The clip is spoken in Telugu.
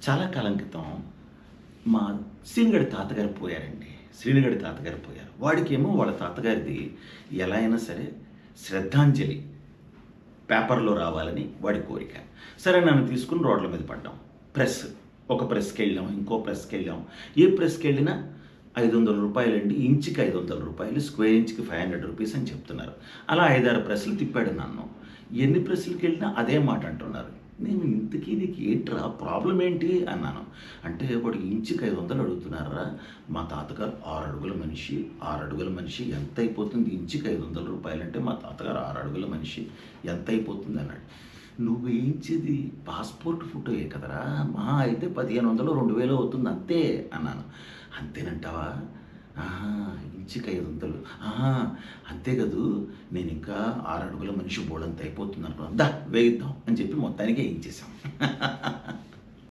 చాలా కాలం క్రితం మా శ్రీనుగాడి తాతగారు పోయారండి. శ్రీనుగాడి తాతగారు పోయారు. వాడికేమో వాళ్ళ తాతగారిది ఎలా అయినా సరే శ్రద్ధాంజలి పేపర్‌లో రావాలని వాడి కోరిక. సరే నన్ను తీసుకొని రోడ్ల మీద పడ్డాం. ప్రెస్. ఒక ప్రెస్‌కెళ్ళాం, ఇంకో ప్రెస్‌కెళ్ళాం. ఏ ప్రెస్‌కెళ్ళినా రూ. 500 అండి. ఇంచుకి రూ. 500, స్క్వేర్ ఇంచ్‌కి రూ. 500 అని చెప్తున్నారు. అలా 5, 6 ప్రెస్‌లు తిప్పాడు నన్ను. ఎన్ని ప్రెస్‌లకెళ్ళినా అదే మాట అంటున్నారు. నేను ఇంతకీ నీకు ఏంట్రా ప్రాబ్లమ్ ఏంటి అన్నాను. అంటే వాడు ఇంచుకి 500 అడుగుతున్నారురా. మా తాతగారు 6 అడుగుల మనిషి. 6 అడుగుల మనిషి ఎంత అయిపోతుంది? ఇంచుకి రూ. 500 అంటే మా తాతగారు 6 అడుగుల మనిషి ఎంత అయిపోతుంది అన్నాడు. నువ్వు వేయించేది పాస్పోర్ట్ ఫోటోయే కదరా! మహా అయితే 1500, 2000 అవుతుంది అంతే అన్నాను. అంతేనంటావా? ఆహా! ఇంచుకి 500. ఆహా! అంతే కదూ! నేను ఇంకా 6 అడుగుల మనిషి బోలెడంత అయిపోతుంది అనుకున్నాను. దా వేయిద్దాం అని చెప్పి మొత్తానికి ఏయించేసాం.